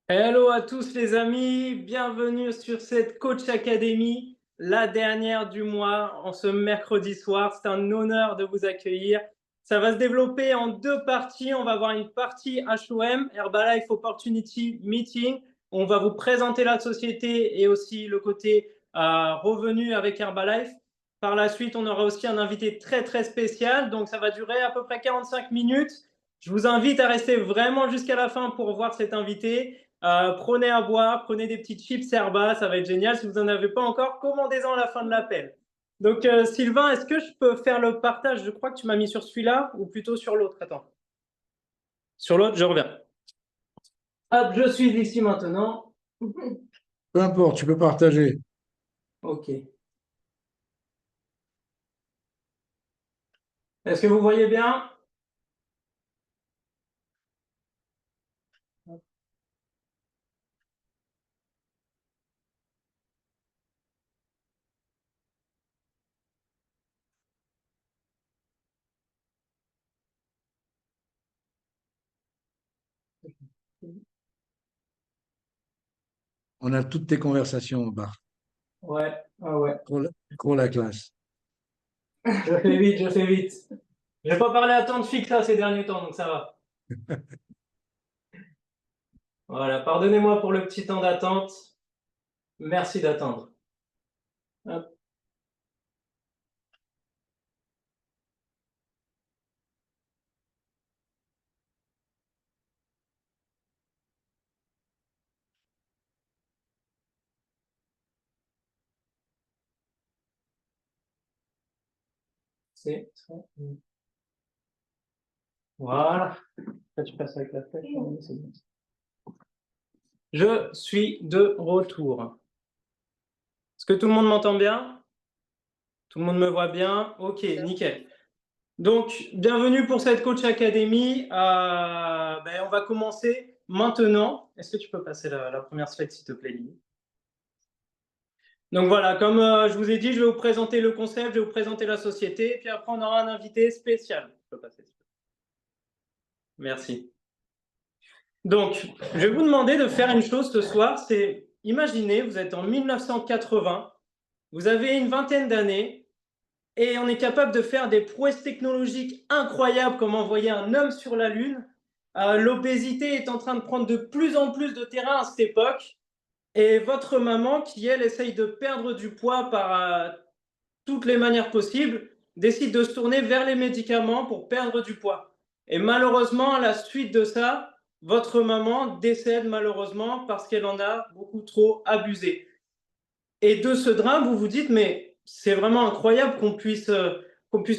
Hello à tous les amis, bienvenue sur cette Coach Academy, la dernière du mois, en ce mercredi soir. C'est un honneur de vous accueillir. Ça va se développer en deux parties. On va avoir une partie HOM, Herbalife Opportunity Meeting. On va vous présenter la société et aussi le côté revenu avec Herbalife. Par la suite, on aura aussi un invité très spécial. Donc ça va durer à peu près 45 minutes. Je vous invite à rester vraiment jusqu'à la fin pour voir cet invité. Prenez à boire, prenez des petits chips Herba, ça va être génial. Si vous n'en avez pas encore, commandez-en à la fin de l'appel. Donc, Sylvain, est-ce que je peux faire le partage? Je crois que tu m'as mis sur celui-là ou plutôt sur l'autre. Attends. Sur l'autre, je reviens. Hop, je suis ici maintenant. Peu importe, tu peux partager. Ok. Est-ce que vous voyez bien? On a toutes tes conversations en bas. Ouais, ouais. Pour la classe. Je fais vite, je fais vite. Je n'ai pas parlé à tant de filles que ça ces derniers temps, donc ça va. Voilà, pardonnez-moi pour le petit temps d'attente. Merci d'attendre. Hop. C'est très bien. Voilà. Là, tu passes avec la flèche. C'est bon. Je suis de retour. Est-ce que tout le monde m'entend bien? Tout le monde me voit bien? Ok, nickel. Donc, bienvenue pour cette Coach Academy. On va commencer maintenant. Est-ce que tu peux passer la première slide, s'il te plaît, Lily? Donc voilà, comme je vous ai dit, je vais vous présenter le concept, je vais vous présenter la société, et puis après, on aura un invité spécial. Je peux passer. Merci. Donc, je vais vous demander de faire une chose ce soir, c'est, imaginez, vous êtes en 1980, vous avez une vingtaine d'années, et on est capable de faire des prouesses technologiques incroyables comme envoyer un homme sur la Lune. L'obésité est en train de prendre de plus en plus de terrain à cette époque. Et votre maman, qui elle essaye de perdre du poids par toutes les manières possibles, décide de se tourner vers les médicaments pour perdre du poids. Et malheureusement, à la suite de ça, votre maman décède malheureusement parce qu'elle en a beaucoup trop abusé. Et de ce drame, vous vous dites, mais c'est vraiment incroyable qu'on puisse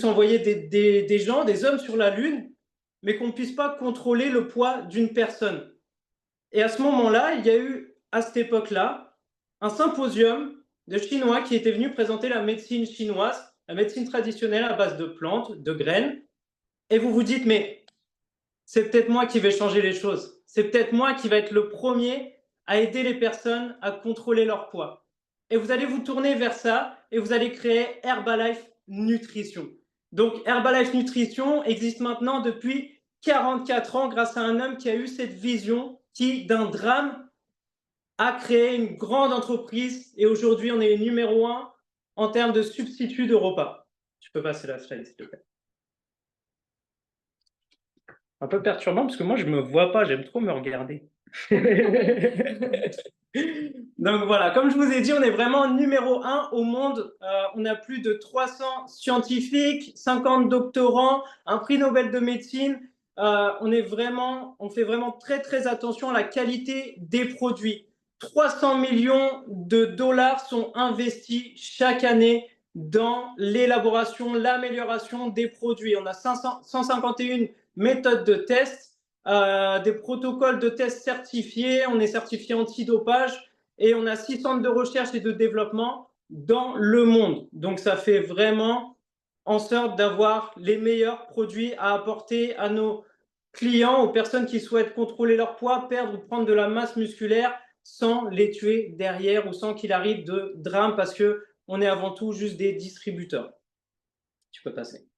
envoyer des gens, des hommes sur la Lune, mais qu'on ne puisse pas contrôler le poids d'une personne. Et à ce moment-là, il y a eu, à cette époque-là, un symposium de Chinois qui était venu présenter la médecine chinoise, la médecine traditionnelle à base de plantes, de graines. Et vous vous dites, mais c'est peut-être moi qui vais changer les choses. C'est peut-être moi qui vais être le premier à aider les personnes à contrôler leur poids. Et vous allez vous tourner vers ça et vous allez créer Herbalife Nutrition. Donc Herbalife Nutrition existe maintenant depuis 44 ans grâce à un homme qui a eu cette vision qui, d'un drame, a créé une grande entreprise et aujourd'hui on est numéro 1 en termes de substituts de repas. Tu peux passer la slide s'il te plaît. Un peu perturbant parce que moi je me vois pas, j'aime trop me regarder. Donc voilà, comme je vous ai dit, on est vraiment numéro 1 au monde. On a plus de 300 scientifiques, 50 doctorants, un prix Nobel de médecine. On fait vraiment très attention à la qualité des produits. 300 millions de dollars sont investis chaque année dans l'élaboration, l'amélioration des produits. On a 151 méthodes de test, des protocoles de test certifiés, on est certifié antidopage et on a 6 centres de recherche et de développement dans le monde. Donc ça fait vraiment en sorte d'avoir les meilleurs produits à apporter à nos clients, aux personnes qui souhaitent contrôler leur poids, perdre ou prendre de la masse musculaire sans les tuer derrière ou sans qu'il arrive de drame parce qu'on est avant tout juste des distributeurs. Tu peux passer.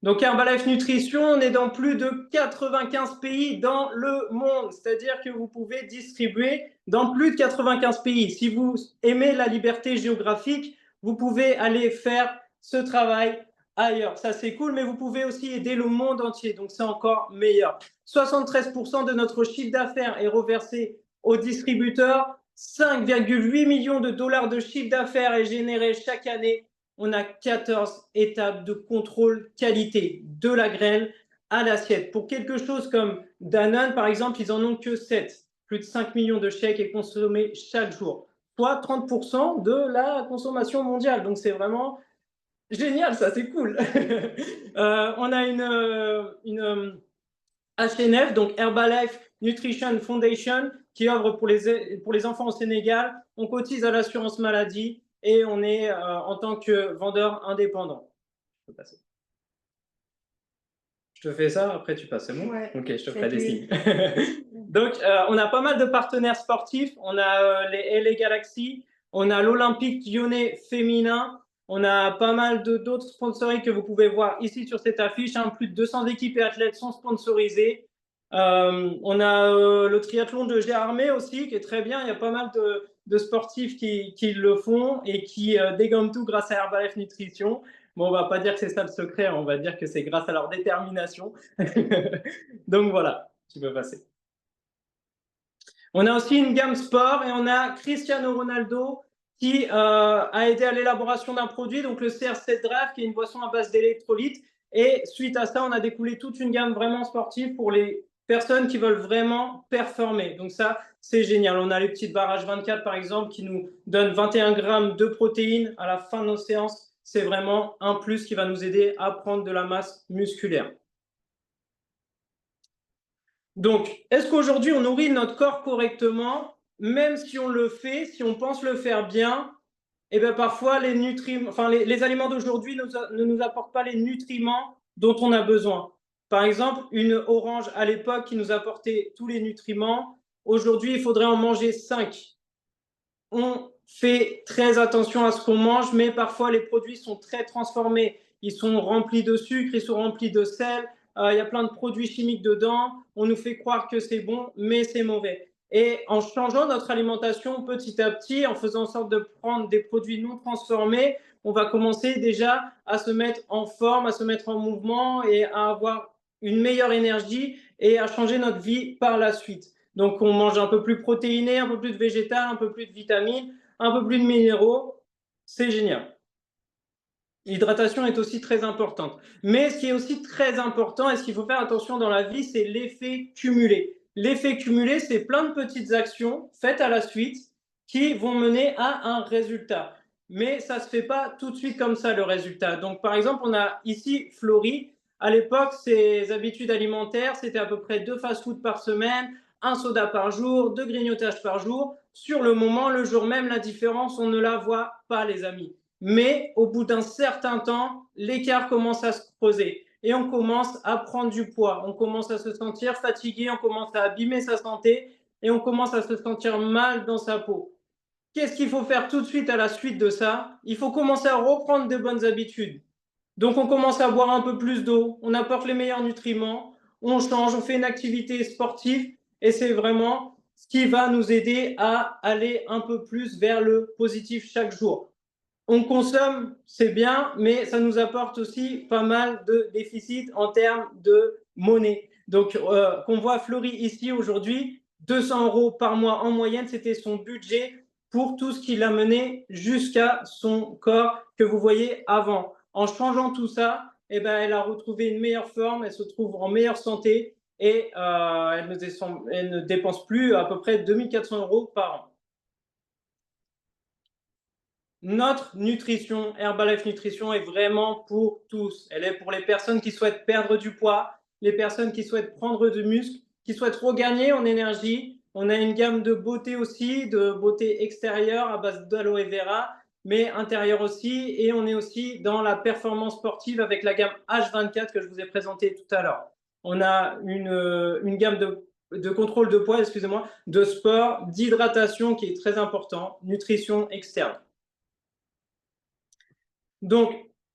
Donc Herbalife Nutrition, on est dans plus de 95 pays dans le monde, c'est-à-dire que vous pouvez distribuer dans plus de 95 pays. Si vous aimez la liberté géographique, vous pouvez aller faire ce travail ailleurs. Ça, c'est cool, mais vous pouvez aussi aider le monde entier, donc c'est encore meilleur. 73% de notre chiffre d'affaires est reversé aux distributeurs. 5,8 millions de dollars de chiffre d'affaires est généré chaque année. On a 14 étapes de contrôle qualité de la graine à l'assiette. Pour quelque chose comme Danone, par exemple, ils en ont que 7. Plus de 5 millions de chèques est consommé chaque jour, soit 30% de la consommation mondiale. Donc, c'est vraiment génial, ça, c'est cool. On a une HNF, donc Herbalife Nutrition Foundation, qui œuvre pour les enfants au Sénégal. On cotise à l'assurance maladie et on est en tant que vendeur indépendant. Je peux passer. Je te fais ça, après tu passes, c'est bon? Ouais, ok, je te ferai des signes. Donc, on a pas mal de partenaires sportifs. On a les LA Galaxy, on a l'Olympique lyonnais féminin, on a pas mal d'autres sponsoring que vous pouvez voir ici sur cette affiche. Hein. Plus de 200 équipes et athlètes sont sponsorisés. On a le triathlon de Gérardmer aussi, qui est très bien. Il y a pas mal de sportifs qui le font et qui dégomment tout grâce à Herbalife Nutrition. Bon, on va pas dire que c'est ça le secret, on va dire que c'est grâce à leur détermination. Donc voilà, tu peux passer. On a aussi une gamme sport et on a Cristiano Ronaldo qui a aidé à l'élaboration d'un produit, donc le CR7 Drive, qui est une boisson à base d'électrolytes. Et suite à ça, on a découlé toute une gamme vraiment sportive pour les personnes qui veulent vraiment performer. Donc ça, c'est génial. On a les petites barrages 24, par exemple, qui nous donnent 21 grammes de protéines à la fin de nos séances. C'est vraiment un plus qui va nous aider à prendre de la masse musculaire. Donc, est-ce qu'aujourd'hui, on nourrit notre corps correctement? Même si on le fait, si on pense le faire bien, et bien parfois, les aliments d'aujourd'hui ne nous apportent pas les nutriments dont on a besoin. Par exemple, une orange à l'époque qui nous apportait tous les nutriments, aujourd'hui, il faudrait en manger 5. On fait très attention à ce qu'on mange, mais parfois les produits sont très transformés. Ils sont remplis de sucre, ils sont remplis de sel, il y a plein de produits chimiques dedans. On nous fait croire que c'est bon, mais c'est mauvais. Et en changeant notre alimentation petit à petit, en faisant en sorte de prendre des produits non transformés, on va commencer déjà à se mettre en forme, à se mettre en mouvement et à avoir une meilleure énergie et à changer notre vie par la suite. Donc, on mange un peu plus protéiné, un peu plus de végétal, un peu plus de vitamines, un peu plus de minéraux. C'est génial. L'hydratation est aussi très importante. Mais ce qui est aussi très important et ce qu'il faut faire attention dans la vie, c'est l'effet cumulé. L'effet cumulé, c'est plein de petites actions faites à la suite qui vont mener à un résultat. Mais ça ne se fait pas tout de suite comme ça, le résultat. Donc, par exemple, on a ici Florie. À l'époque, ses habitudes alimentaires, c'était à peu près 2 fast-food par semaine, un soda par jour, 2 grignotages par jour. Sur le moment, le jour même, la différence, on ne la voit pas, les amis. Mais au bout d'un certain temps, l'écart commence à se creuser et on commence à prendre du poids. On commence à se sentir fatigué, on commence à abîmer sa santé et on commence à se sentir mal dans sa peau. Qu'est-ce qu'il faut faire tout de suite à la suite de ça? Il faut commencer à reprendre de bonnes habitudes. Donc, on commence à boire un peu plus d'eau, on apporte les meilleurs nutriments, on change, on fait une activité sportive et c'est vraiment ce qui va nous aider à aller un peu plus vers le positif chaque jour. On consomme, c'est bien, mais ça nous apporte aussi pas mal de déficits en termes de monnaie. Donc, qu'on voit Florie ici aujourd'hui, 200 € par mois en moyenne, c'était son budget pour tout ce qu'il a mené jusqu'à son corps que vous voyez avant. En changeant tout ça, eh ben, elle a retrouvé une meilleure forme, elle se trouve en meilleure santé et elle ne dépense plus à peu près 2400 € par an. Notre nutrition, Herbalife Nutrition, est vraiment pour tous. Elle est pour les personnes qui souhaitent perdre du poids, les personnes qui souhaitent prendre du muscle, qui souhaitent regagner en énergie. On a une gamme de beauté aussi, de beauté extérieure à base d'aloe vera, mais intérieure aussi. Et on est aussi dans la performance sportive avec la gamme H24 que je vous ai présentée tout à l'heure. On a une gamme de contrôle de poids, excusez-moi, de sport, d'hydratation qui est très important, nutrition externe. Donc,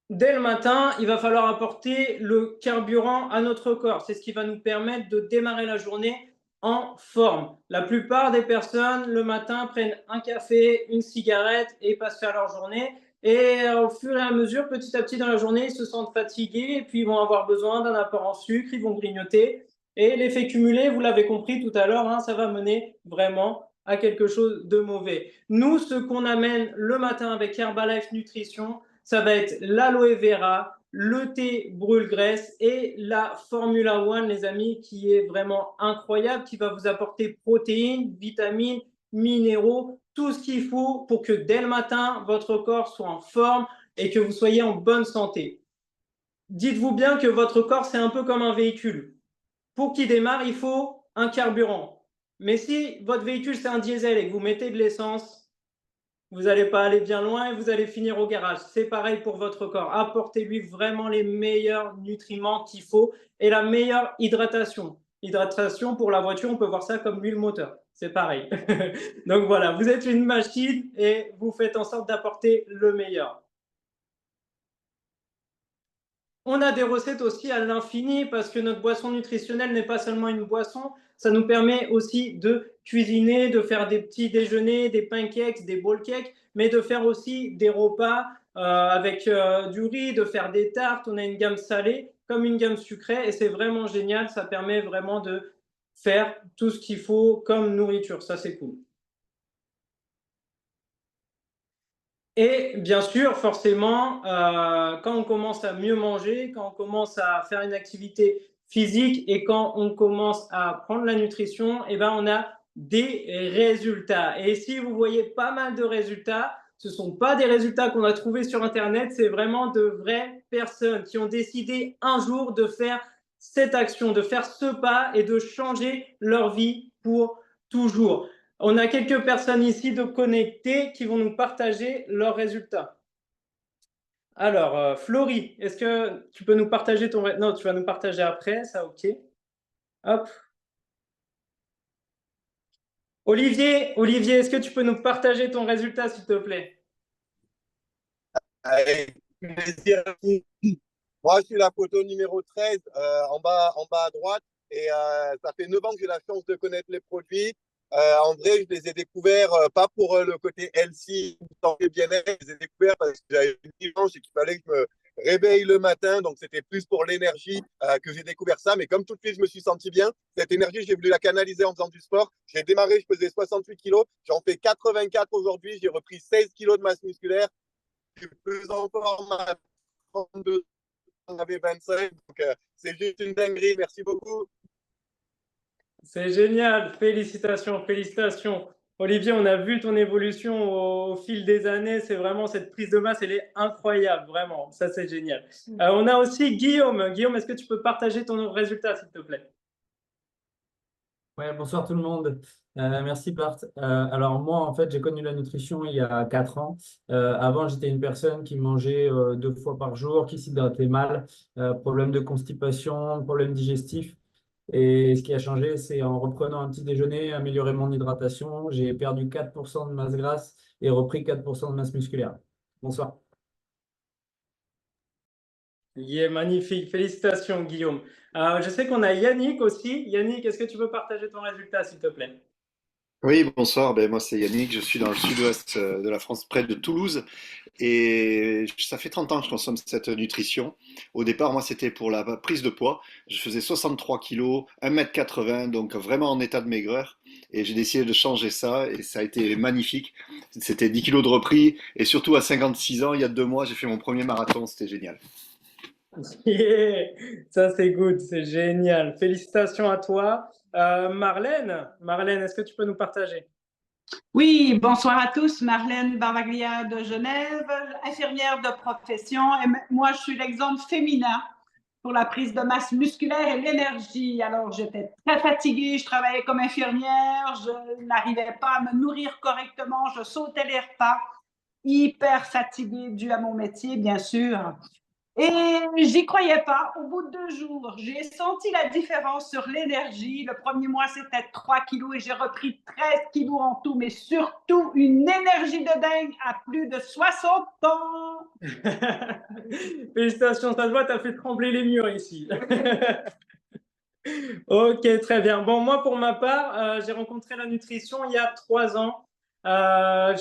dès le matin, il va falloir apporter le carburant à notre corps. C'est ce qui va nous permettre de démarrer la journée en forme. La plupart des personnes, le matin, prennent un café, une cigarette et passent faire leur journée. Et au fur et à mesure, petit à petit dans la journée, ils se sentent fatigués et puis ils vont avoir besoin d'un apport en sucre, ils vont grignoter. Et l'effet cumulé, vous l'avez compris tout à l'heure, hein, ça va mener vraiment à quelque chose de mauvais. Nous, ce qu'on amène le matin avec Herbalife Nutrition, ça va être l'aloe vera, le thé brûle-graisse et la Formula One, les amis, qui est vraiment incroyable, qui va vous apporter protéines, vitamines, minéraux, tout ce qu'il faut pour que dès le matin, votre corps soit en forme et que vous soyez en bonne santé. Dites-vous bien que votre corps, c'est un peu comme un véhicule. Pour qu'il démarre, il faut un carburant. Mais si votre véhicule, c'est un diesel et que vous mettez de l'essence, vous n'allez pas aller bien loin et vous allez finir au garage. C'est pareil pour votre corps. Apportez-lui vraiment les meilleurs nutriments qu'il faut et la meilleure hydratation. Hydratation pour la voiture, on peut voir ça comme l'huile moteur. C'est pareil. Donc voilà, vous êtes une machine et vous faites en sorte d'apporter le meilleur. On a des recettes aussi à l'infini parce que notre boisson nutritionnelle n'est pas seulement une boisson, ça nous permet aussi de cuisiner, de faire des petits déjeuners, des pancakes, des bowl cakes, mais de faire aussi des repas avec du riz, de faire des tartes. On a une gamme salée comme une gamme sucrée et c'est vraiment génial. Ça permet vraiment de faire tout ce qu'il faut comme nourriture. Ça, c'est cool. Et bien sûr, forcément, quand on commence à mieux manger, quand on commence à faire une activité physique et quand on commence à prendre la nutrition, eh ben, on a des résultats. Et si vous voyez pas mal de résultats, ce ne sont pas des résultats qu'on a trouvés sur Internet, c'est vraiment de vraies personnes qui ont décidé un jour de faire cette action, de faire ce pas et de changer leur vie pour toujours. On a quelques personnes ici de connectées qui vont nous partager leurs résultats. Alors, Florie, est-ce que tu peux nous partager ton... Non, tu vas nous partager après, ça, ok. Hop. Olivier, est-ce que tu peux nous partager ton résultat, s'il te plaît? Avec plaisir. Moi, je suis la photo numéro 13 en bas à droite. Et ça fait 9 ans que j'ai la chance de connaître les produits. En vrai, je les ai découverts pas pour le côté healthy, santé bien-être. Je les ai découverts parce que j'avais une dimanche et qu'il fallait que je me réveille le matin. Donc, c'était plus pour l'énergie que j'ai découvert ça. Mais comme tout de suite, je me suis senti bien. Cette énergie, j'ai voulu la canaliser en faisant du sport. J'ai démarré, je pesais 68 kilos. J'en fais 84 aujourd'hui. J'ai repris 16 kilos de masse musculaire. Je pèse encore ma 32, on avait 25. Donc, c'est juste une dinguerie. Merci beaucoup. C'est génial, félicitations, félicitations. Olivier, on a vu ton évolution au fil des années, c'est vraiment cette prise de masse, elle est incroyable, vraiment, ça c'est génial. On a aussi Guillaume. Guillaume, est-ce que tu peux partager ton résultat, s'il te plaît? Ouais, bonsoir tout le monde. Merci Bart. Alors moi, en fait, j'ai connu la nutrition il y a 4 ans. Avant, j'étais une personne qui mangeait 2 fois par jour, qui s'hydratait mal, problème de constipation, problème digestif. Et ce qui a changé, c'est en reprenant un petit déjeuner, améliorer mon hydratation. J'ai perdu 4% de masse grasse et repris 4% de masse musculaire. Bonsoir. Yeah, magnifique, félicitations Guillaume. Je sais qu'on a Yannick aussi. Yannick, est-ce que tu peux partager ton résultat, s'il te plaît? Oui, bonsoir. Ben, moi, c'est Yannick. Je suis dans le sud-ouest de la France, près de Toulouse. Et ça fait 30 ans que je consomme cette nutrition. Au départ, moi, c'était pour la prise de poids. Je faisais 63 kilos, 1,80 m, donc vraiment en état de maigreur. Et j'ai décidé de changer ça et ça a été magnifique. C'était 10 kilos de repris. Et surtout, à 56 ans, il y a 2 mois, j'ai fait mon premier marathon. C'était génial. Yeah, ça c'est good, c'est génial. Félicitations à toi. Marlène, est-ce que tu peux nous partager? Oui, bonsoir à tous. Marlène Bavaglia de Genève, infirmière de profession. Et moi, je suis l'exemple féminin pour la prise de masse musculaire et l'énergie. Alors, j'étais très fatiguée, je travaillais comme infirmière, je n'arrivais pas à me nourrir correctement, je sautais les repas, hyper fatiguée dû à mon métier, bien sûr. Et j'y croyais pas. Au bout de 2 jours, j'ai senti la différence sur l'énergie. Le premier mois, c'était 3 kilos et j'ai repris 13 kilos en tout, mais surtout une énergie de dingue à plus de 60 ans. Félicitations, ta voix t'a fait trembler les murs ici. Ok, très bien. Bon, moi, pour ma part, j'ai rencontré la nutrition il y a 3 ans.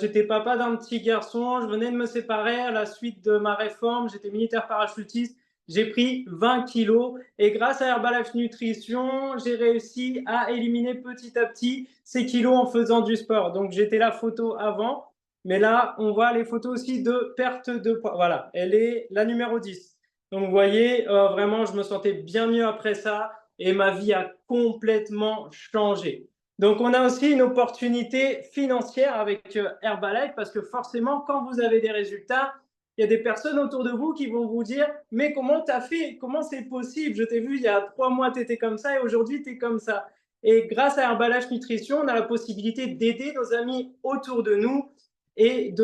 J'étais papa d'un petit garçon. Je venais de me séparer à la suite de ma réforme. J'étais militaire parachutiste. J'ai pris 20 kilos et grâce à Herbalife Nutrition, j'ai réussi à éliminer petit à petit ces kilos en faisant du sport. Donc, j'étais la photo avant, mais là, on voit les photos aussi de perte de poids. Voilà, elle est la numéro 10. Donc, vous voyez, vraiment, je me sentais bien mieux après ça et ma vie a complètement changé. Donc, on a aussi une opportunité financière avec Herbalife parce que forcément, quand vous avez des résultats, il y a des personnes autour de vous qui vont vous dire « Mais comment tu as fait? Comment c'est possible? Je t'ai vu il y a 3 mois, tu étais comme ça et aujourd'hui, tu es comme ça. » Et grâce à Herbalife Nutrition, on a la possibilité d'aider nos amis autour de nous et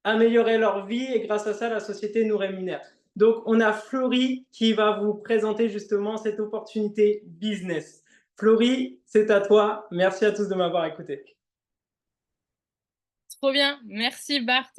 d'améliorer leur vie. Et grâce à ça, la société nous rémunère. Donc, on a Florie qui va vous présenter justement cette opportunité business. Florie, c'est à toi. Merci à tous de m'avoir écouté. Trop bien, merci Bart.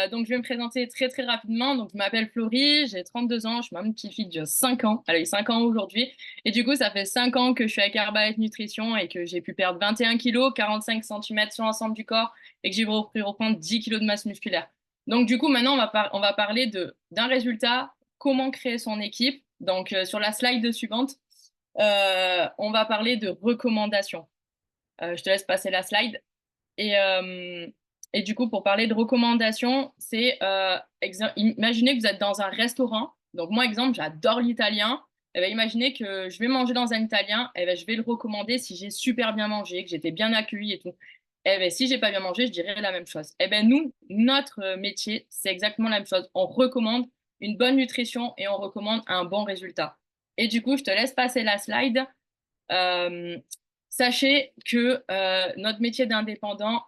Donc je vais me présenter très très rapidement. Donc je m'appelle Florie, j'ai 32 ans, je suis une petite fille de 5 ans. Elle a eu 5 ans aujourd'hui. Et du coup, ça fait 5 ans que je suis avec Herbalife Nutrition et que j'ai pu perdre 21 kilos, 45 cm sur l'ensemble du corps et que j'ai pu reprendre 10 kilos de masse musculaire. Donc du coup, maintenant, on va parler d'un résultat, comment créer son équipe. Donc sur la slide suivante, on va parler de recommandations. Je te laisse passer la slide. Et du coup, pour parler de recommandations, c'est imaginez que vous êtes dans un restaurant. Donc moi, exemple, j'adore l'italien. Eh bien, imaginez que je vais manger dans un italien. Eh bien, je vais le recommander si j'ai super bien mangé, que j'étais bien accueilli et tout. Eh bien, si j'ai pas bien mangé, je dirais la même chose. Eh bien, nous, notre métier, c'est exactement la même chose. On recommande une bonne nutrition et on recommande un bon résultat. Et du coup, je te laisse passer la slide. Sachez que notre métier d'indépendant,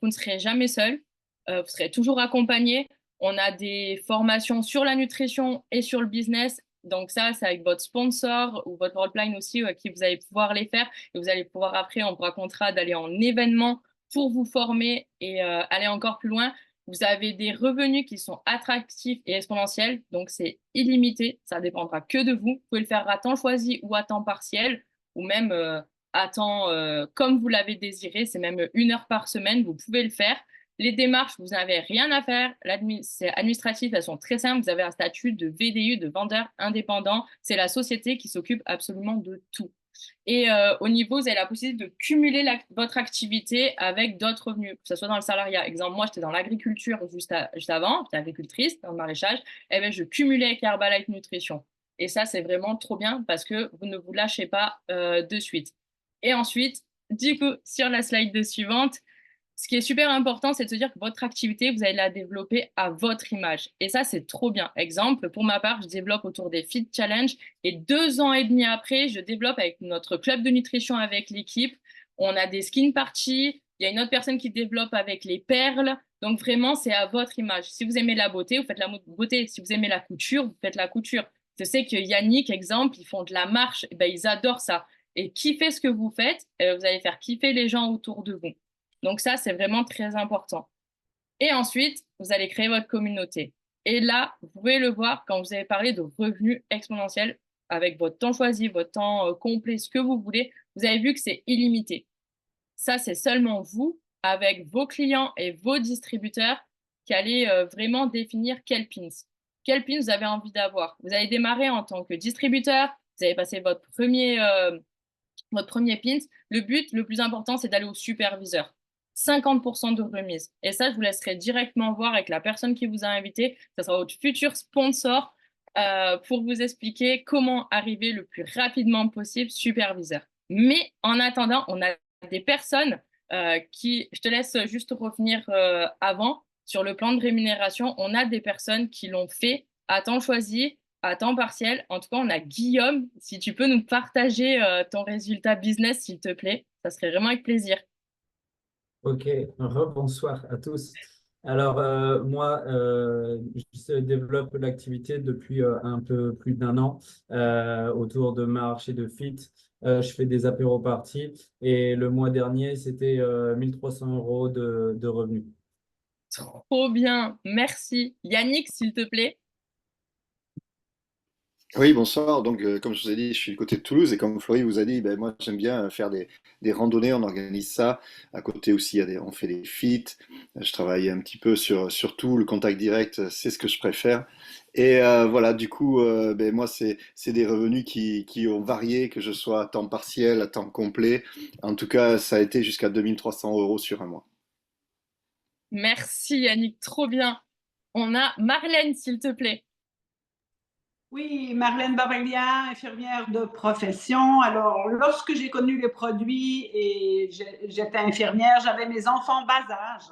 vous ne serez jamais seul, vous serez toujours accompagné. On a des formations sur la nutrition et sur le business. Donc ça, c'est avec votre sponsor ou votre hotline aussi, qui vous allez pouvoir les faire. Et vous allez pouvoir, après, on vous racontera d'aller en événement pour vous former et aller encore plus loin. Vous avez des revenus qui sont attractifs et exponentiels. Donc c'est illimité. Ça dépendra que de vous. Vous pouvez le faire à temps choisi ou à temps partiel ou même à temps comme vous l'avez désiré. C'est même 1 heure par semaine. Vous pouvez le faire. Les démarches, vous n'avez rien à faire. C'est administratif, elles sont très simples. Vous avez un statut de VDU, de vendeur indépendant. C'est la société qui s'occupe absolument de tout. Et au niveau, vous avez la possibilité de cumuler votre activité avec d'autres revenus, que ce soit dans le salariat. Exemple, moi, j'étais dans l'agriculture juste avant, j'étais agricultrice dans le maraîchage. Et bien, je cumulais avec Herbalife Nutrition. Et ça, c'est vraiment trop bien parce que vous ne vous lâchez pas de suite. Et ensuite, du coup, sur la slide suivante, ce qui est super important, c'est de se dire que votre activité, vous allez la développer à votre image. Et ça, c'est trop bien. Exemple, pour ma part, je développe autour des Fit Challenge. Et 2 ans et demi après, je développe avec notre club de nutrition avec l'équipe. On a des skin parties. Il y a une autre personne qui développe avec les perles. Donc vraiment, c'est à votre image. Si vous aimez la beauté, vous faites la beauté. Si vous aimez la couture, vous faites la couture. Je sais que Yannick, exemple, ils font de la marche. Et ben, ils adorent ça. Et kiffez ce que vous faites. Vous allez faire kiffer les gens autour de vous. Donc ça, c'est vraiment très important. Et ensuite, vous allez créer votre communauté. Et là, vous pouvez le voir quand vous avez parlé de revenus exponentiels avec votre temps choisi, votre temps complet, ce que vous voulez. Vous avez vu que c'est illimité. Ça, c'est seulement vous, avec vos clients et vos distributeurs, qui allez vraiment définir quel pins. Quel pins vous avez envie d'avoir. Vous allez démarrer en tant que distributeur. Vous allez passer votre premier pins. Le but, le plus important, c'est d'aller au superviseur. 50% de remise. Et ça, je vous laisserai directement voir avec la personne qui vous a invité. Ce sera votre futur sponsor pour vous expliquer comment arriver le plus rapidement possible superviseur. Mais en attendant, on a des personnes je te laisse juste revenir avant, sur le plan de rémunération, on a des personnes qui l'ont fait à temps choisi, à temps partiel. En tout cas, on a Guillaume. Si tu peux nous partager ton résultat business, s'il te plaît, ça serait vraiment avec plaisir. Ok, rebonsoir à tous. Alors, moi, je développe l'activité depuis un peu plus d'un an autour de marche et de fit. Je fais des apéro-parties et le mois dernier, c'était 1300 euros de revenus. Trop bien, merci. Yannick, s'il te plaît. Oui, bonsoir. Donc, comme je vous ai dit, je suis du côté de Toulouse et comme Florie vous a dit, ben, moi j'aime bien faire des randonnées, on organise ça. À côté aussi, on fait des feats. Je travaille un petit peu sur tout, le contact direct, c'est ce que je préfère. Et voilà, du coup, ben, moi c'est des revenus qui ont varié, que je sois à temps partiel, à temps complet. En tout cas, ça a été jusqu'à 2300 euros sur un mois. Merci Yannick, trop bien. On a Marlène, s'il te plaît. Oui, Marlène Baraglia, infirmière de profession. Alors, lorsque j'ai connu les produits et j'étais infirmière, j'avais mes enfants bas âge.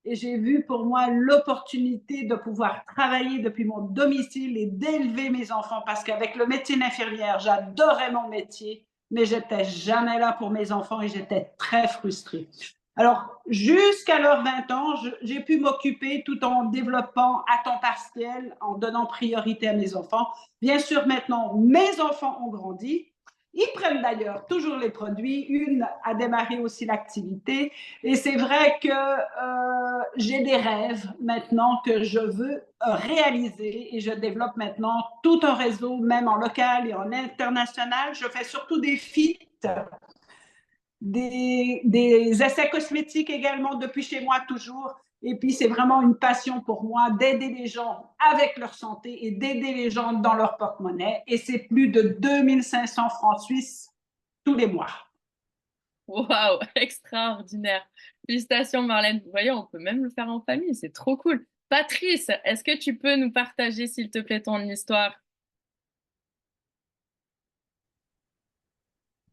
Et j'ai vu pour moi l'opportunité de pouvoir travailler depuis mon domicile et d'élever mes enfants parce qu'avec le métier d'infirmière, j'adorais mon métier, mais j'étais jamais là pour mes enfants et j'étais très frustrée. Alors, jusqu'à leurs 20 ans, j'ai pu m'occuper tout en développant à temps partiel, en donnant priorité à mes enfants. Bien sûr, maintenant, mes enfants ont grandi. Ils prennent d'ailleurs toujours les produits. Une a démarré aussi l'activité. Et c'est vrai que j'ai des rêves maintenant que je veux réaliser et je développe maintenant tout un réseau, même en local et en international. Je fais surtout des feats, des essais cosmétiques également depuis chez moi toujours. Et puis, c'est vraiment une passion pour moi d'aider les gens avec leur santé et d'aider les gens dans leur porte-monnaie. Et c'est plus de 2500 francs suisses tous les mois. Waouh, extraordinaire. Félicitations Marlène. Vous voyez, on peut même le faire en famille, c'est trop cool. Patrice, est-ce que tu peux nous partager, s'il te plaît, ton histoire?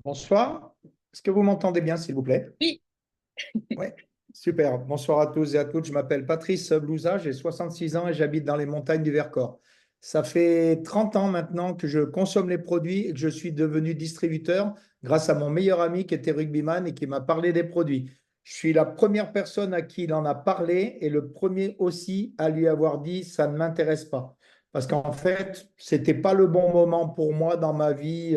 Bonsoir. Est-ce que vous m'entendez bien, s'il vous plaît? Oui. Oui, super. Bonsoir à tous et à toutes. Je m'appelle Patrice Blouza, j'ai 66 ans et j'habite dans les montagnes du Vercors. Ça fait 30 ans maintenant que je consomme les produits et que je suis devenu distributeur grâce à mon meilleur ami qui était rugbyman et qui m'a parlé des produits. Je suis la première personne à qui il en a parlé et le premier aussi à lui avoir dit ça ne m'intéresse pas. Parce qu'en fait, ce n'était pas le bon moment pour moi dans ma vie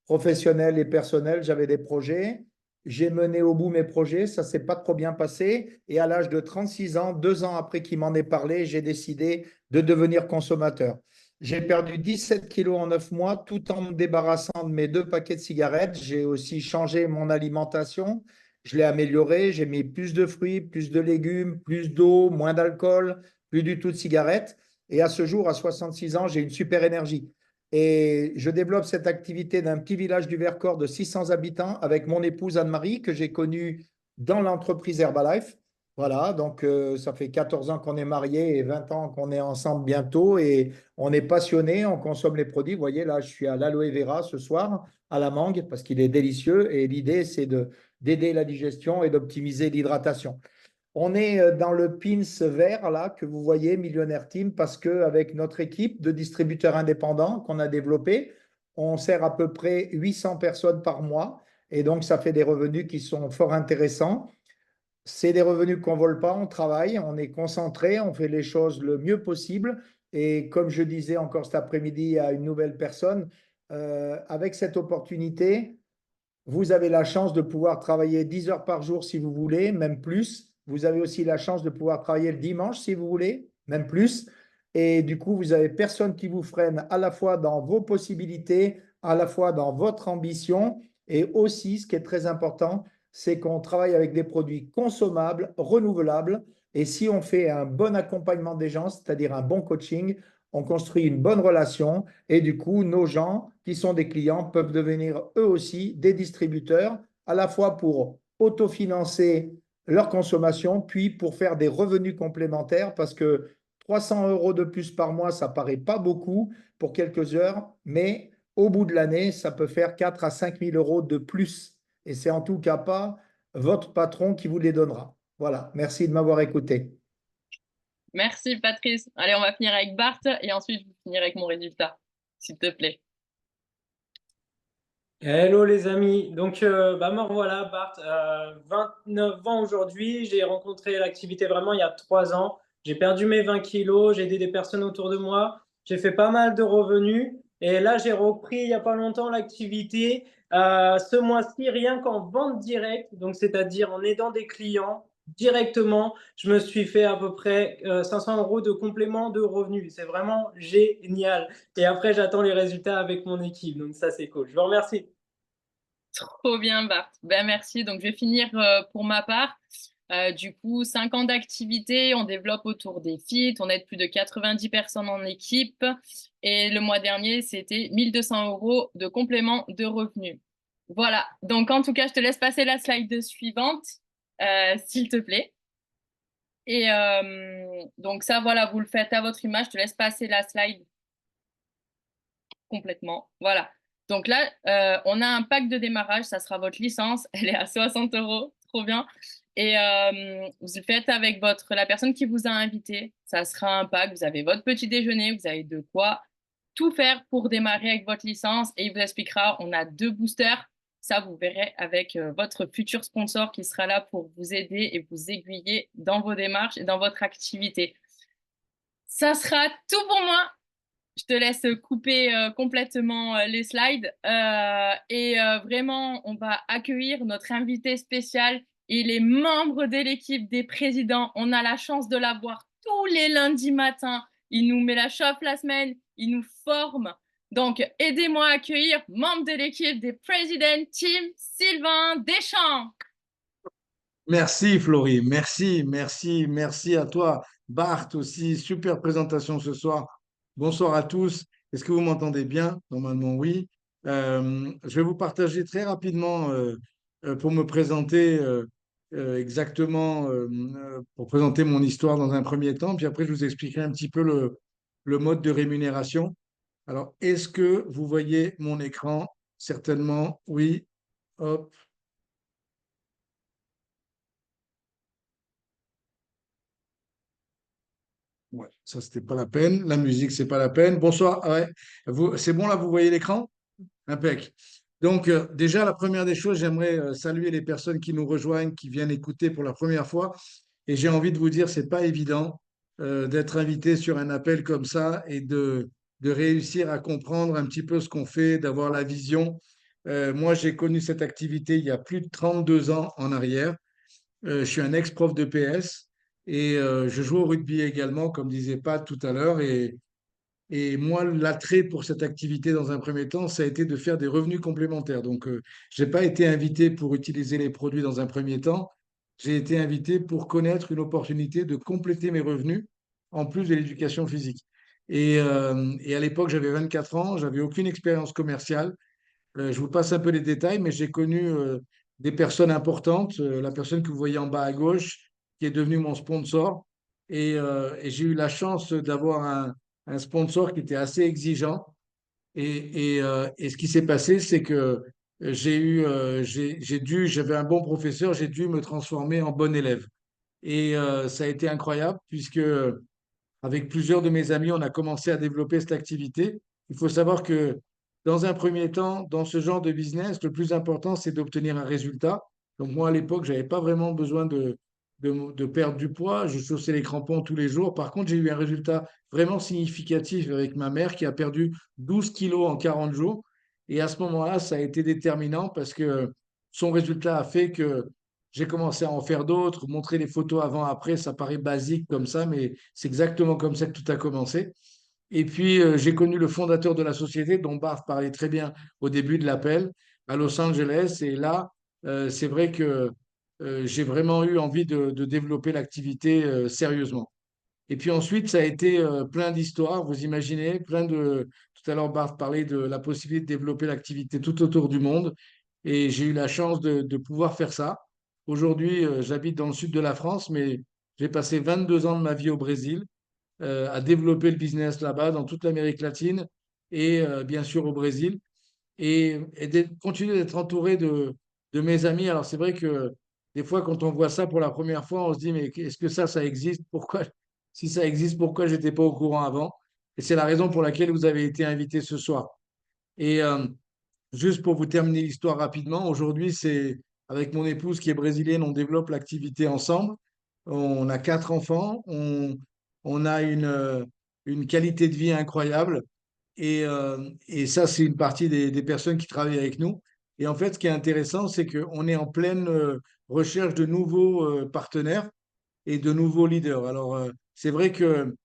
professionnelle et personnelle. J'avais des projets. J'ai mené au bout mes projets, ça ne s'est pas trop bien passé. Et à l'âge de 36 ans, 2 ans après qu'il m'en ait parlé, j'ai décidé de devenir consommateur. J'ai perdu 17 kilos en 9 mois tout en me débarrassant de mes 2 paquets de cigarettes. J'ai aussi changé mon alimentation. Je l'ai améliorée. J'ai mis plus de fruits, plus de légumes, plus d'eau, moins d'alcool, plus du tout de cigarettes. Et à ce jour, à 66 ans, j'ai une super énergie. Et je développe cette activité d'un petit village du Vercors de 600 habitants avec mon épouse Anne-Marie, que j'ai connue dans l'entreprise Herbalife. Voilà, donc ça fait 14 ans qu'on est mariés et 20 ans qu'on est ensemble bientôt. Et on est passionnés, on consomme les produits. Vous voyez, là, je suis à l'aloe vera ce soir, à la mangue, parce qu'il est délicieux. Et l'idée, c'est d'aider la digestion et d'optimiser l'hydratation. On est dans le pins vert là que vous voyez, Millionnaire Team, parce qu'avec notre équipe de distributeurs indépendants qu'on a développé, on sert à peu près 800 personnes par mois. Et donc, ça fait des revenus qui sont fort intéressants. C'est des revenus qu'on ne vole pas, on travaille, on est concentré, on fait les choses le mieux possible. Et comme je disais encore cet après-midi à une nouvelle personne, avec cette opportunité, vous avez la chance de pouvoir travailler 10 heures par jour si vous voulez, même plus. Vous avez aussi la chance de pouvoir travailler le dimanche si vous voulez, même plus. Et du coup, vous n'avez personne qui vous freine à la fois dans vos possibilités, à la fois dans votre ambition. Et aussi, ce qui est très important, c'est qu'on travaille avec des produits consommables, renouvelables. Et si on fait un bon accompagnement des gens, c'est-à-dire un bon coaching, on construit une bonne relation et du coup, nos gens qui sont des clients peuvent devenir eux aussi des distributeurs, à la fois pour autofinancer leur consommation, puis pour faire des revenus complémentaires, parce que 300 euros de plus par mois, ça paraît pas beaucoup pour quelques heures, mais au bout de l'année, ça peut faire 4 à 5 000 euros de plus. Et c'est en tout cas pas votre patron qui vous les donnera. Voilà, merci de m'avoir écouté. Merci Patrice. Allez, on va finir avec Bart et ensuite je vais finir avec mon résultat, s'il te plaît. Hello les amis, donc me revoilà Bart, 29 ans aujourd'hui, j'ai rencontré l'activité vraiment il y a 3 ans, j'ai perdu mes 20 kilos, j'ai aidé des personnes autour de moi, j'ai fait pas mal de revenus et là j'ai repris il n'y a pas longtemps l'activité, ce mois-ci rien qu'en vente directe, donc c'est-à-dire en aidant des clients directement, je me suis fait à peu près 500 euros de complément de revenus, c'est vraiment génial et après j'attends les résultats avec mon équipe, donc ça c'est cool, je vous remercie. Trop bien, Bart. Ben, merci. Donc, je vais finir pour ma part. Du coup, 5 ans d'activité, on développe autour des FIT, on aide plus de 90 personnes en équipe. Et le mois dernier, c'était 1200 euros de complément de revenus. Voilà. Donc, en tout cas, je te laisse passer la slide suivante, s'il te plaît. Et donc, ça, voilà, vous le faites à votre image. Je te laisse passer la slide complètement. Voilà. Donc là, on a un pack de démarrage, ça sera votre licence, elle est à 60 euros, trop bien. Et vous le faites avec la personne qui vous a invité, ça sera un pack, vous avez votre petit déjeuner, vous avez de quoi tout faire pour démarrer avec votre licence et il vous expliquera, on a 2 boosters, ça vous verrez avec votre futur sponsor qui sera là pour vous aider et vous aiguiller dans vos démarches et dans votre activité. Ça sera tout pour moi. Je te laisse couper complètement les slides. Vraiment, on va accueillir notre invité spécial. Il est membre de l'équipe des présidents. On a la chance de l'avoir tous les lundis matins. Il nous met la chauffe la semaine. Il nous forme. Donc, aidez-moi à accueillir membre de l'équipe des President Team, Sylvain Deschamps. Merci Florie, merci à toi. Bart aussi, super présentation ce soir. Bonsoir à tous. Est-ce que vous m'entendez bien? Normalement, oui. Je vais vous partager très rapidement pour me présenter exactement, pour présenter mon histoire dans un premier temps, puis après je vous expliquerai un petit peu le mode de rémunération. Alors, est-ce que vous voyez mon écran? Certainement, oui. Hop. Ouais, ça, c'était pas la peine. La musique, c'est pas la peine. Bonsoir. Ah ouais. C'est bon là, vous voyez l'écran? Impec. Donc, déjà, la première des choses, j'aimerais saluer les personnes qui nous rejoignent, qui viennent écouter pour la première fois. Et j'ai envie de vous dire, c'est pas évident d'être invité sur un appel comme ça et de réussir à comprendre un petit peu ce qu'on fait, d'avoir la vision. Moi, j'ai connu cette activité il y a plus de 32 ans en arrière. Je suis un ex-prof de PS et je joue au rugby également, comme disait Pat tout à l'heure. Et moi, l'attrait pour cette activité dans un premier temps, ça a été de faire des revenus complémentaires. Donc, je n'ai pas été invité pour utiliser les produits dans un premier temps. J'ai été invité pour connaître une opportunité de compléter mes revenus en plus de l'éducation physique. Et à l'époque, j'avais 24 ans, j'avais aucune expérience commerciale. Je vous passe un peu les détails, mais j'ai connu des personnes importantes. La personne que vous voyez en bas à gauche, qui est devenue mon sponsor. Et j'ai eu la chance d'avoir un sponsor qui était assez exigeant. Et ce qui s'est passé, c'est que j'avais un bon professeur, j'ai dû me transformer en bon élève. Et ça a été incroyable, puisque avec plusieurs de mes amis, on a commencé à développer cette activité. Il faut savoir que dans un premier temps, dans ce genre de business, le plus important, c'est d'obtenir un résultat. Donc moi, à l'époque, je n'avais pas vraiment besoin de perdre du poids. Je chaussais les crampons tous les jours. Par contre, j'ai eu un résultat vraiment significatif avec ma mère qui a perdu 12 kilos en 40 jours. Et à ce moment-là, ça a été déterminant parce que son résultat a fait que j'ai commencé à en faire d'autres, montrer les photos avant-après, ça paraît basique comme ça, mais c'est exactement comme ça que tout a commencé. Et puis, j'ai connu le fondateur de la société, dont Bart parlait très bien au début de l'appel, à Los Angeles. Et là, c'est vrai que j'ai vraiment eu envie de développer l'activité sérieusement. Et puis ensuite, ça a été plein d'histoires, vous imaginez, Tout à l'heure, Bart parlait de la possibilité de développer l'activité tout autour du monde. Et j'ai eu la chance de pouvoir faire ça. Aujourd'hui, j'habite dans le sud de la France, mais j'ai passé 22 ans de ma vie au Brésil à développer le business là-bas, dans toute l'Amérique latine et bien sûr au Brésil. Et continuer d'être entouré de mes amis. Alors c'est vrai que des fois, quand on voit ça pour la première fois, on se dit, mais est-ce que ça existe? Pourquoi, si ça existe, pourquoi je n'étais pas au courant avant? Et c'est la raison pour laquelle vous avez été invité ce soir. Et juste pour vous terminer l'histoire rapidement, aujourd'hui, c'est avec mon épouse qui est brésilienne, on développe l'activité ensemble. On a 4 enfants, on a une qualité de vie incroyable. Et ça, c'est une partie des personnes qui travaillent avec nous. Et en fait, ce qui est intéressant, c'est qu'on est en pleine recherche de nouveaux partenaires et de nouveaux leaders. Alors, c'est vrai que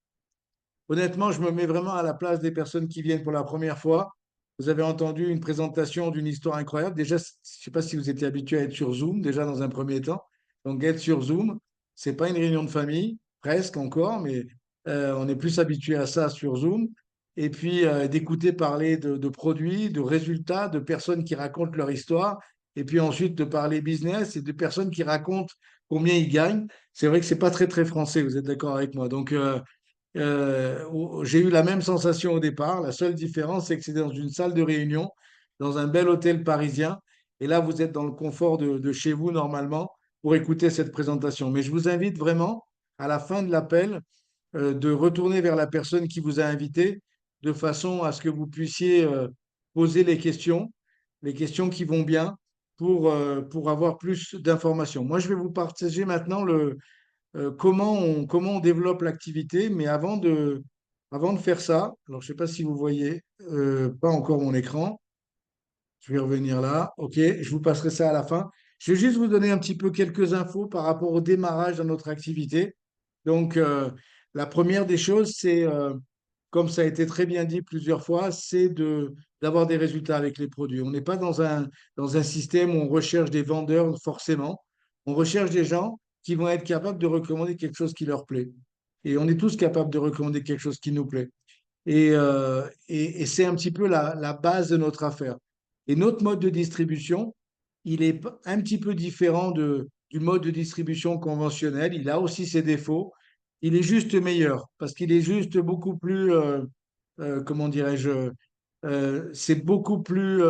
honnêtement, je me mets vraiment à la place des personnes qui viennent pour la première fois. Vous avez entendu une présentation d'une histoire incroyable. Déjà, je ne sais pas si vous étiez habitué à être sur Zoom, déjà dans un premier temps. Donc, être sur Zoom, c'est pas une réunion de famille, presque encore, mais on est plus habitué à ça sur Zoom. Et puis, d'écouter parler de produits, de résultats, de personnes qui racontent leur histoire. Et puis ensuite, de parler business et de personnes qui racontent combien ils gagnent. C'est vrai que c'est pas très, très français, vous êtes d'accord avec moi. Donc, j'ai eu la même sensation au départ. La seule différence, c'est que c'est dans une salle de réunion, dans un bel hôtel parisien. Et là, vous êtes dans le confort de chez vous normalement pour écouter cette présentation. Mais je vous invite vraiment, à la fin de l'appel, de retourner vers la personne qui vous a invité, de façon à ce que vous puissiez poser les questions qui vont bien pour avoir plus d'informations. Moi, je vais vous partager maintenant comment on développe l'activité. Mais avant de faire ça, alors je ne sais pas si vous voyez, pas encore mon écran. Je vais revenir là. OK, je vous passerai ça à la fin. Je vais juste vous donner un petit peu quelques infos par rapport au démarrage de notre activité. Donc, la première des choses, c'est, comme ça a été très bien dit plusieurs fois, c'est d'avoir des résultats avec les produits. On n'est pas dans un système où on recherche des vendeurs forcément. On recherche des gens qui vont être capables de recommander quelque chose qui leur plaît. Et on est tous capables de recommander quelque chose qui nous plaît. Et c'est un petit peu la base de notre affaire. Et notre mode de distribution, il est un petit peu différent du mode de distribution conventionnel. Il a aussi ses défauts. Il est juste meilleur parce qu'il est juste beaucoup plus, comment dirais-je, c'est beaucoup plus,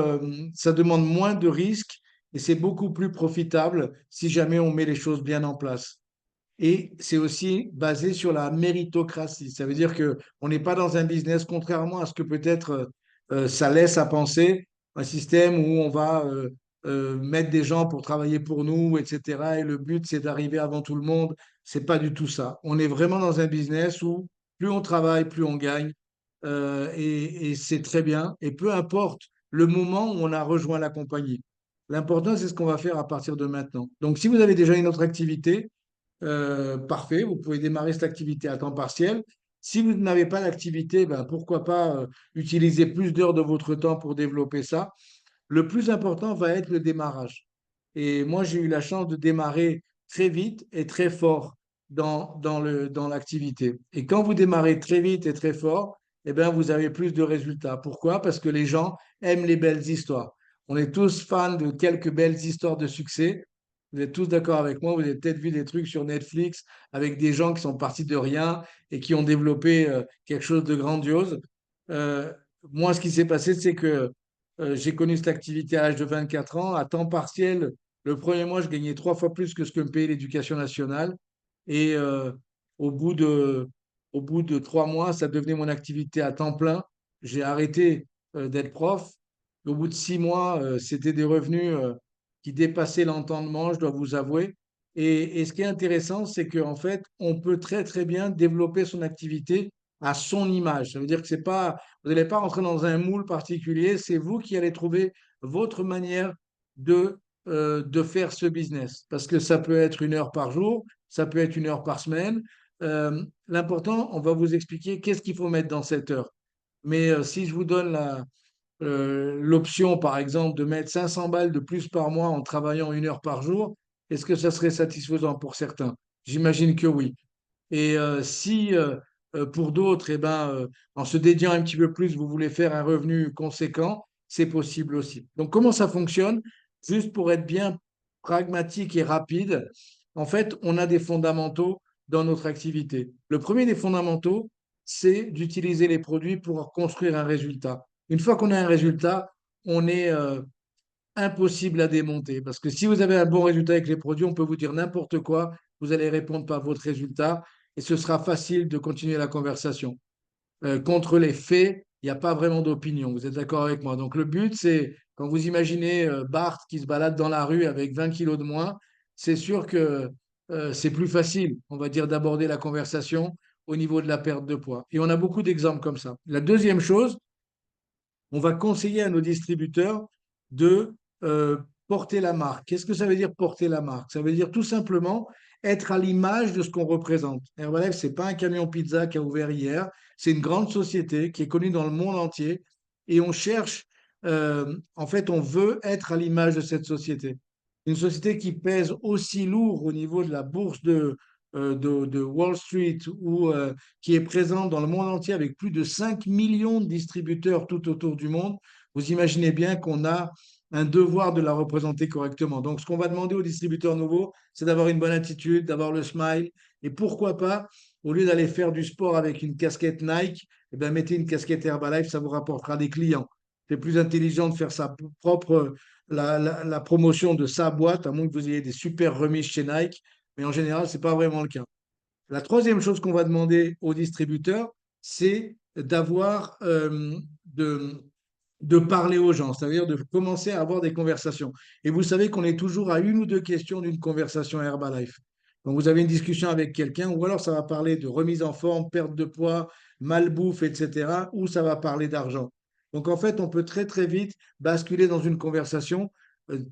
ça demande moins de risques et c'est beaucoup plus profitable si jamais on met les choses bien en place. Et c'est aussi basé sur la méritocratie. Ça veut dire que on n'est pas dans un business, contrairement à ce que peut-être ça laisse à penser, un système où on va mettre des gens pour travailler pour nous, etc. Et le but, c'est d'arriver avant tout le monde. C'est pas du tout ça. On est vraiment dans un business où plus on travaille, plus on gagne. Et c'est très bien. Et peu importe le moment où on a rejoint la compagnie. L'important, c'est ce qu'on va faire à partir de maintenant. Donc, si vous avez déjà une autre activité, parfait, vous pouvez démarrer cette activité à temps partiel. Si vous n'avez pas d'activité, ben, pourquoi pas utiliser plus d'heures de votre temps pour développer ça. Le plus important va être le démarrage. Et moi, j'ai eu la chance de démarrer très vite et très fort dans l'activité. Et quand vous démarrez très vite et très fort, eh bien, vous avez plus de résultats. Pourquoi? Parce que les gens aiment les belles histoires. On est tous fans de quelques belles histoires de succès. Vous êtes tous d'accord avec moi, vous avez peut-être vu des trucs sur Netflix avec des gens qui sont partis de rien et qui ont développé quelque chose de grandiose. Euh, Moi, ce qui s'est passé, c'est que j'ai connu cette activité à l'âge de 24 ans. À temps partiel, le premier mois, je gagnais 3 fois plus que ce que me payait l'éducation nationale. Et au bout de, au bout de 3 mois, ça devenait mon activité à temps plein. J'ai arrêté d'être prof. Au bout de 6 mois, c'était des revenus qui dépassaient l'entendement, je dois vous avouer. Et ce qui est intéressant, c'est qu'en fait, on peut très, très bien développer son activité à son image. Ça veut dire que c'est pas, vous n'allez pas rentrer dans un moule particulier, c'est vous qui allez trouver votre manière de faire ce business. Parce que ça peut être 1 heure par jour, ça peut être 1 heure par semaine. L'important, on va vous expliquer qu'est-ce qu'il faut mettre dans cette heure. Mais si je vous donne l'option, par exemple, de mettre 500 balles de plus par mois en travaillant 1 heure par jour, est-ce que ça serait satisfaisant pour certains? J'imagine que oui. Et si pour d'autres, eh ben, en se dédiant un petit peu plus, vous voulez faire un revenu conséquent, c'est possible aussi. Donc, comment ça fonctionne? Juste pour être bien pragmatique et rapide, en fait, on a des fondamentaux dans notre activité. Le premier des fondamentaux, c'est d'utiliser les produits pour construire un résultat. Une fois qu'on a un résultat, on est impossible à démonter. Parce que si vous avez un bon résultat avec les produits, on peut vous dire n'importe quoi, vous allez répondre par votre résultat et ce sera facile de continuer la conversation. Contre les faits, il n'y a pas vraiment d'opinion. Vous êtes d'accord avec moi? Donc le but, c'est Quand vous imaginez Bart qui se balade dans la rue avec 20 kilos de moins, c'est sûr que c'est plus facile, on va dire, d'aborder la conversation au niveau de la perte de poids. Et on a beaucoup d'exemples comme ça. La deuxième chose, on va conseiller à nos distributeurs de porter la marque. Qu'est-ce que ça veut dire porter la marque? Ça veut dire tout simplement être à l'image de ce qu'on représente. Herbalife, ce n'est pas un camion pizza qui a ouvert hier, c'est une grande société qui est connue dans le monde entier et on cherche, en fait, on veut être à l'image de cette société. Une société qui pèse aussi lourd au niveau de la bourse de Wall Street ou qui est présente dans le monde entier avec plus de 5 millions de distributeurs tout autour du monde, vous imaginez bien qu'on a un devoir de la représenter correctement. Donc, ce qu'on va demander aux distributeurs nouveaux, c'est d'avoir une bonne attitude, d'avoir le smile. Et pourquoi pas, au lieu d'aller faire du sport avec une casquette Nike, eh bien, mettez une casquette Herbalife, ça vous rapportera des clients. C'est plus intelligent de faire sa propre, la promotion de sa boîte, à moins que vous ayez des super remises chez Nike. Mais en général, ce n'est pas vraiment le cas. La troisième chose qu'on va demander aux distributeurs, c'est d'avoir de parler aux gens, c'est-à-dire de commencer à avoir des conversations. Et vous savez qu'on est toujours à une ou deux questions d'une conversation Herbalife. Donc vous avez une discussion avec quelqu'un, ou alors ça va parler de remise en forme, perte de poids, malbouffe, etc., ou ça va parler d'argent. Donc en fait, on peut très très vite basculer dans une conversation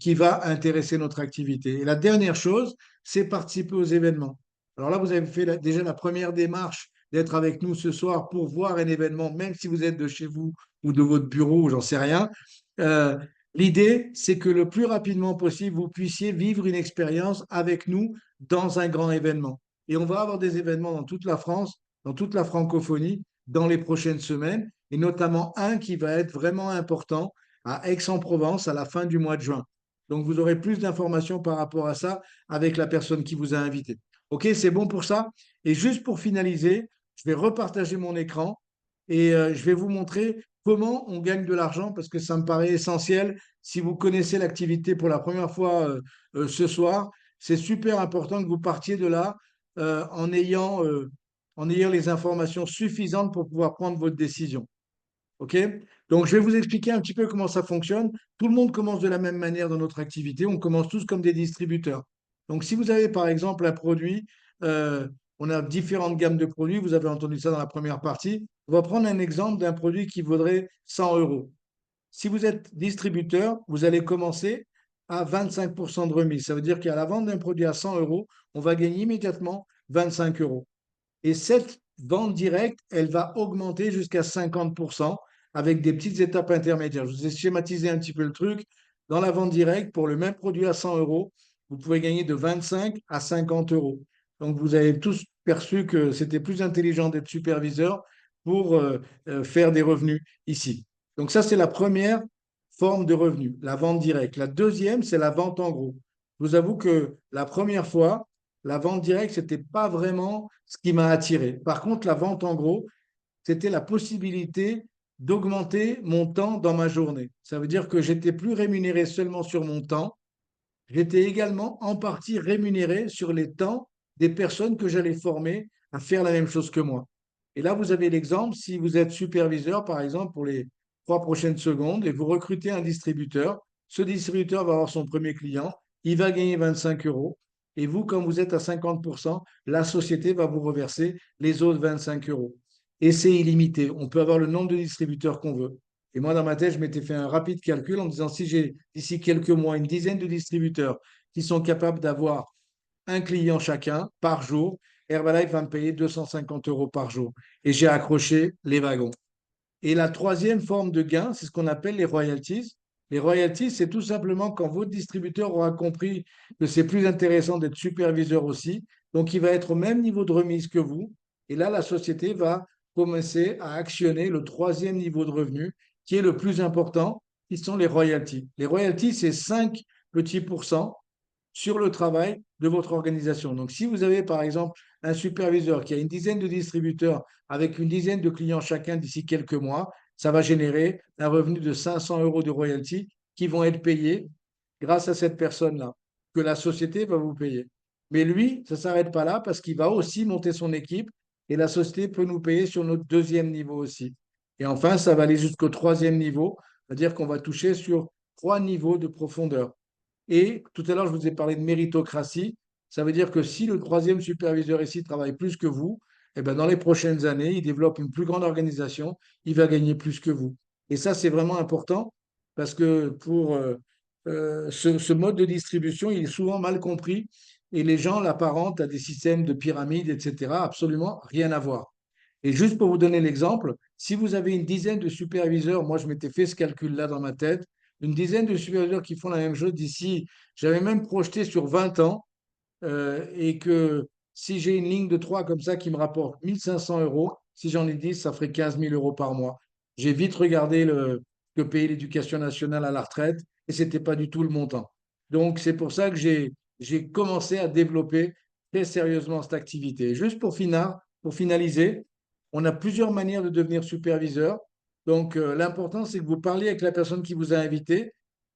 qui va intéresser notre activité. Et la dernière chose, c'est participer aux événements. Alors là, vous avez fait déjà la première démarche d'être avec nous ce soir pour voir un événement, même si vous êtes de chez vous ou de votre bureau, ou j'en sais rien. Euh, L'idée, c'est que le plus rapidement possible, vous puissiez vivre une expérience avec nous dans un grand événement. Et on va avoir des événements dans toute la France, dans toute la francophonie, dans les prochaines semaines, et notamment un qui va être vraiment important à Aix-en-Provence à la fin du mois de juin. Donc, vous aurez plus d'informations par rapport à ça avec la personne qui vous a invité. OK, c'est bon pour ça? Et juste pour finaliser, je vais repartager mon écran et je vais vous montrer comment on gagne de l'argent parce que ça me paraît essentiel. Si vous connaissez l'activité pour la première fois ce soir, c'est super important que vous partiez de là en ayant les informations suffisantes pour pouvoir prendre votre décision. OK? Donc, je vais vous expliquer un petit peu comment ça fonctionne. Tout le monde commence de la même manière dans notre activité. On commence tous comme des distributeurs. Donc, si vous avez par exemple un produit, on a différentes gammes de produits. Vous avez entendu ça dans la première partie. On va prendre un exemple d'un produit qui vaudrait 100 euros. Si vous êtes distributeur, vous allez commencer à 25% de remise. Ça veut dire qu'à la vente d'un produit à 100 euros, on va gagner immédiatement 25 euros. Et cette vente directe, elle va augmenter jusqu'à 50% avec des petites étapes intermédiaires. Je vous ai schématisé un petit peu le truc. Dans la vente directe, pour le même produit à 100 euros, vous pouvez gagner de 25 à 50 euros. Donc, vous avez tous perçu que c'était plus intelligent d'être superviseur pour faire des revenus ici. Donc, ça, c'est la première forme de revenu, la vente directe. La deuxième, c'est la vente en gros. Je vous avoue que la première fois, la vente directe, ce n'était pas vraiment ce qui m'a attiré. Par contre, la vente en gros, c'était la possibilité d'augmenter mon temps dans ma journée. Ça veut dire que j'étais plus rémunéré seulement sur mon temps, j'étais également en partie rémunéré sur les temps des personnes que j'allais former à faire la même chose que moi. Et là, vous avez l'exemple, si vous êtes superviseur, par exemple, pour les 3 prochaines secondes, et vous recrutez un distributeur, ce distributeur va avoir son premier client, il va gagner 25 euros, et vous, comme vous êtes à 50%, la société va vous reverser les autres 25 euros. Et c'est illimité. On peut avoir le nombre de distributeurs qu'on veut. Et moi, dans ma tête, je m'étais fait un rapide calcul en me disant, si j'ai d'ici quelques mois une dizaine de distributeurs qui sont capables d'avoir un client chacun par jour, Herbalife va me payer 250 euros par jour. Et j'ai accroché les wagons. Et la troisième forme de gain, c'est ce qu'on appelle les royalties. Les royalties, c'est tout simplement quand votre distributeur aura compris que c'est plus intéressant d'être superviseur aussi. Donc, il va être au même niveau de remise que vous. Et là, la société va commencer à actionner le troisième niveau de revenu, qui est le plus important, qui sont les royalties. Les royalties, c'est 5 petits pourcents sur le travail de votre organisation. Donc, si vous avez, par exemple, un superviseur qui a une dizaine de distributeurs avec une dizaine de clients chacun d'ici quelques mois, ça va générer un revenu de 500 euros de royalties qui vont être payés grâce à cette personne-là, que la société va vous payer. Mais lui, ça ne s'arrête pas là parce qu'il va aussi monter son équipe et la société peut nous payer sur notre deuxième niveau aussi. Et enfin, ça va aller jusqu'au troisième niveau, c'est-à-dire qu'on va toucher sur 3 niveaux de profondeur. Et tout à l'heure, je vous ai parlé de méritocratie. Ça veut dire que si le troisième superviseur ici travaille plus que vous, eh ben dans les prochaines années, il développe une plus grande organisation, il va gagner plus que vous. Et ça, c'est vraiment important parce que pour ce mode de distribution, il est souvent mal compris et les gens l'apparentent à des systèmes de pyramide, etc. Absolument rien à voir. Et juste pour vous donner l'exemple, si vous avez une dizaine de superviseurs, moi je m'étais fait ce calcul-là dans ma tête, une dizaine de superviseurs qui font la même chose d'ici, j'avais même projeté sur 20 ans, et que si j'ai une ligne de 3 comme ça qui me rapporte 1 500 euros, si j'en ai 10, ça ferait 15 000 euros par mois. J'ai vite regardé que payait l'éducation nationale à la retraite et ce n'était pas du tout le montant. Donc c'est pour ça que j'ai commencé à développer très sérieusement cette activité. Juste pour finaliser, on a plusieurs manières de devenir superviseur. Donc l'important, c'est que vous parliez avec la personne qui vous a invité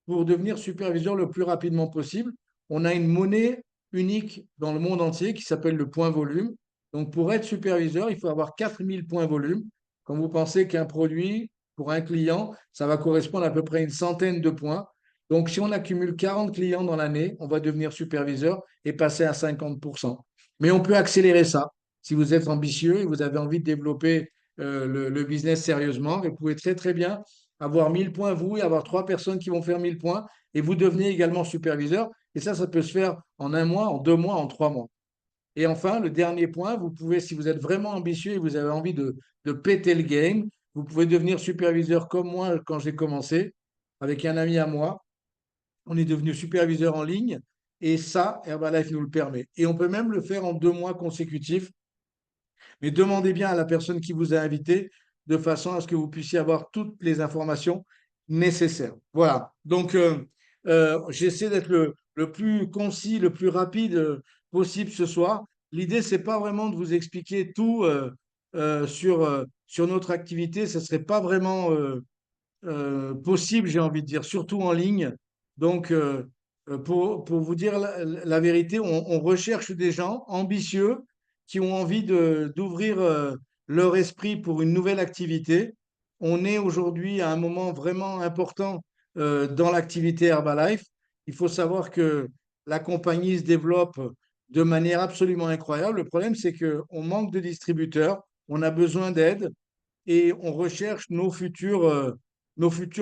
pour devenir superviseur le plus rapidement possible. On a une monnaie unique dans le monde entier qui s'appelle le point volume. Donc, pour être superviseur, il faut avoir 4000 points volume. Quand vous pensez qu'un produit, pour un client, ça va correspondre à peu près à une centaine de points. Donc, si on accumule 40 clients dans l'année, on va devenir superviseur et passer à 50%. Mais on peut accélérer ça. Si vous êtes ambitieux et vous avez envie de développer le business sérieusement, vous pouvez très, très bien avoir 1000 points, vous, et avoir 3 personnes qui vont faire 1000 points, et vous devenez également superviseur. Et ça peut se faire en 1 mois, en 2 mois, en 3 mois. Et enfin, le dernier point, vous pouvez, si vous êtes vraiment ambitieux et vous avez envie de péter le game, vous pouvez devenir superviseur comme moi quand j'ai commencé, avec un ami à moi. On est devenu superviseur en ligne et ça, Herbalife nous le permet. Et on peut même le faire en 2 mois consécutifs. Mais demandez bien à la personne qui vous a invité de façon à ce que vous puissiez avoir toutes les informations nécessaires. Voilà. Donc, j'essaie d'être le plus concis, le plus rapide possible ce soir. L'idée, c'est pas vraiment de vous expliquer tout sur notre activité. Ce ne serait pas vraiment possible, j'ai envie de dire, surtout en ligne. Donc, pour vous dire la vérité, on recherche des gens ambitieux qui ont envie d'ouvrir leur esprit pour une nouvelle activité. On est aujourd'hui à un moment vraiment important dans l'activité Herbalife. Il faut savoir que la compagnie se développe de manière absolument incroyable. Le problème, c'est qu'on manque de distributeurs, on a besoin d'aide et on recherche nos futurs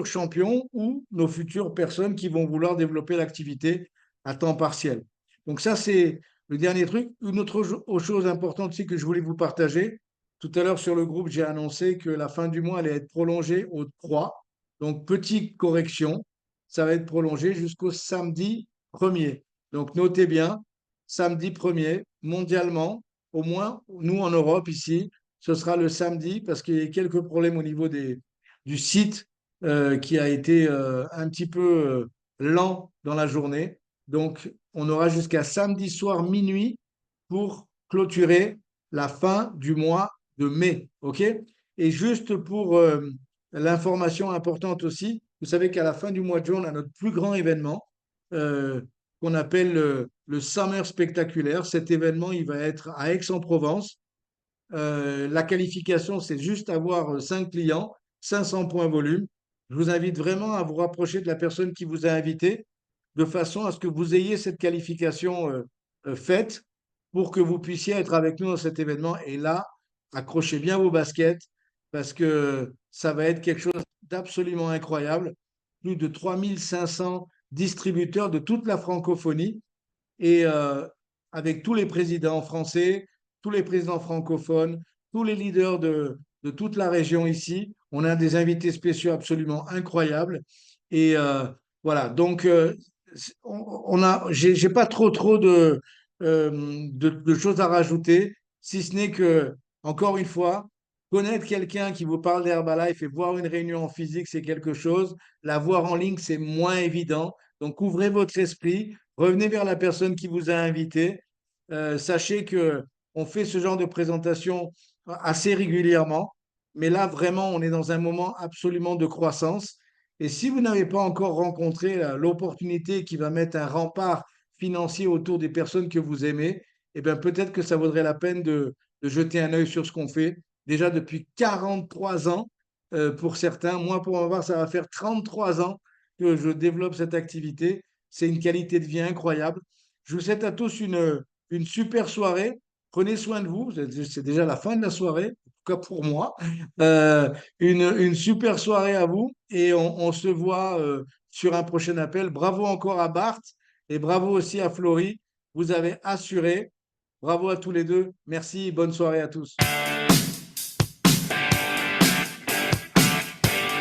champions ou nos futures personnes qui vont vouloir développer l'activité à temps partiel. Donc ça, c'est le dernier truc. Une autre chose importante aussi que je voulais vous partager. Tout à l'heure sur le groupe, j'ai annoncé que la fin du mois allait être prolongée au 3. Donc, petite correction, ça va être prolongé jusqu'au samedi 1er. Donc, notez bien, samedi 1er, mondialement, au moins nous en Europe ici, ce sera le samedi parce qu'il y a quelques problèmes au niveau du site qui a été un petit peu lent dans la journée. Donc, on aura jusqu'à samedi soir minuit pour clôturer la fin du mois de mai. OK? Et juste pour l'information importante aussi, vous savez qu'à la fin du mois de juin, on a notre plus grand événement qu'on appelle le Summer Spectaculaire. Cet événement, il va être à Aix-en-Provence. La qualification, c'est juste avoir 5 clients, 500 points volume. Je vous invite vraiment à vous rapprocher de la personne qui vous a invité de façon à ce que vous ayez cette qualification faite pour que vous puissiez être avec nous dans cet événement. Et là, accrochez bien vos baskets parce que ça va être quelque chose d'absolument incroyable. Plus de 3500 distributeurs de toute la francophonie et avec tous les présidents français, tous les présidents francophones, tous les leaders de toute la région ici. On a des invités spéciaux absolument incroyables. Et voilà, donc j'ai pas trop de choses à rajouter, si ce n'est que, encore une fois, connaître quelqu'un qui vous parle d'Herbalife et voir une réunion en physique, c'est quelque chose. La voir en ligne, c'est moins évident. Donc, ouvrez votre esprit, revenez vers la personne qui vous a invité. Sachez que on fait ce genre de présentation assez régulièrement, mais là, vraiment, on est dans un moment absolument de croissance. Et si vous n'avez pas encore rencontré l'opportunité qui va mettre un rempart financier autour des personnes que vous aimez, eh bien, peut-être que ça vaudrait la peine de jeter un œil sur ce qu'on fait. Déjà depuis 43 ans pour certains. Moi, pour ma part, ça va faire 33 ans que je développe cette activité. C'est une qualité de vie incroyable. Je vous souhaite à tous une super soirée. Prenez soin de vous. C'est déjà la fin de la soirée, en tout cas pour moi. Une super soirée à vous et on se voit sur un prochain appel. Bravo encore à Bart et bravo aussi à Florie. Vous avez assuré. Bravo à tous les deux. Merci. Bonne soirée à tous.